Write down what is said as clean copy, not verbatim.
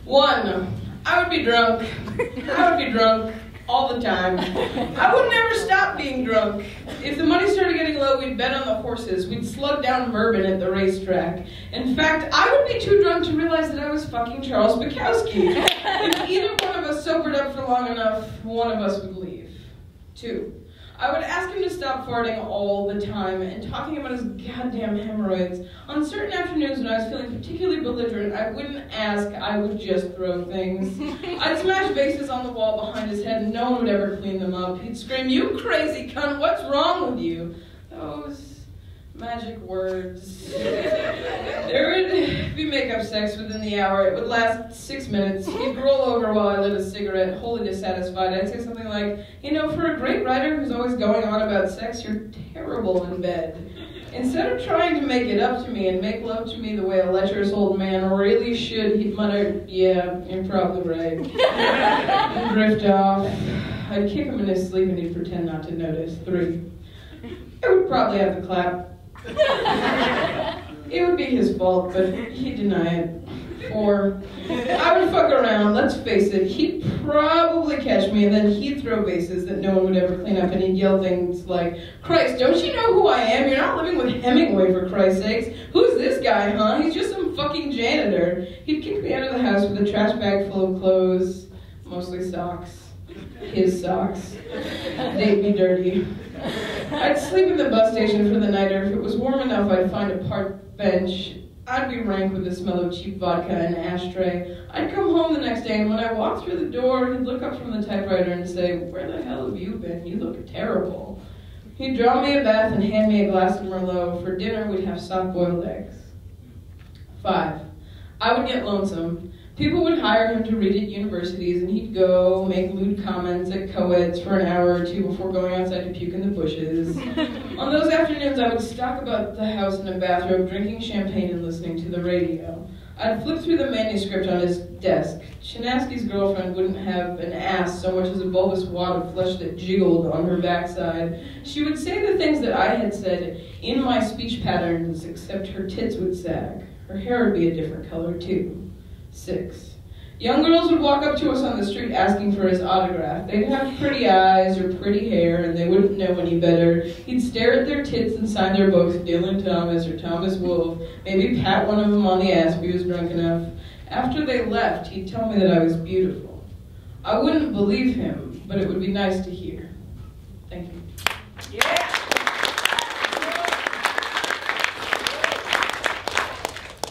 1, I would be drunk. I would be drunk all the time. I would never stop being drunk. If the money started getting low, we'd bet on the horses. We'd slug down bourbon at the racetrack. In fact, I would be too drunk to realize that I was fucking Charles Bukowski. If either one of us sobered up for long enough, one of us would leave. 2, I would ask him to stop farting all the time and talking about his goddamn hemorrhoids. On certain afternoons when I was feeling particularly belligerent, I wouldn't ask, I would just throw things. I'd smash vases on the wall behind his head and no one would ever clean them up. He'd scream, "You crazy cunt, what's wrong with you?" Those magic words. There would be make-up sex within the hour. It would last 6 minutes. He'd roll over while I lit a cigarette, wholly dissatisfied. I'd say something like, "You know, for a great writer who's always going on about sex, you're terrible in bed." Instead of trying to make it up to me and make love to me the way a lecherous old man really should, he'd mutter, "Yeah, you're probably right." And drift off. I'd kick him in his sleep and he'd pretend not to notice. 3, I would probably have to clap. It would be his fault, but he'd deny it. 4, I would fuck around, let's face it, he'd probably catch me and then he'd throw vases that no one would ever clean up and he'd yell things like, "Christ, don't you know who I am? You're not living with Hemingway for Christ's sakes. Who's this guy, huh? He's just some fucking janitor." He'd kick me out of the house with a trash bag full of clothes, mostly socks. His socks. They'd be dirty. I'd sleep in the bus station for the night, or if it was warm enough, I'd find a park bench. I'd be rank with the smell of cheap vodka and an ashtray. I'd come home the next day, and when I walked through the door, he'd look up from the typewriter and say, "Where the hell have you been? You look terrible." He'd draw me a bath and hand me a glass of Merlot. For dinner, we'd have soft-boiled eggs. 5, I would get lonesome. People would hire him to read at universities, and he'd go make lewd comments at co-eds for an hour or 2 before going outside to puke in the bushes. On those afternoons, I would stalk about the house in a bathrobe, drinking champagne and listening to the radio. I'd flip through the manuscript on his desk. Chinaski's girlfriend wouldn't have an ass so much as a bulbous wad of flesh that jiggled on her backside. She would say the things that I had said in my speech patterns, except her tits would sag. Her hair would be a different color, too. 6, young girls would walk up to us on the street asking for his autograph. They'd have pretty eyes or pretty hair, and they wouldn't know any better. He'd stare at their tits and sign their books, Dylan Thomas or Thomas Wolfe, maybe pat one of them on the ass if he was drunk enough. After they left, he'd tell me that I was beautiful. I wouldn't believe him, but it would be nice to hear. Thank you.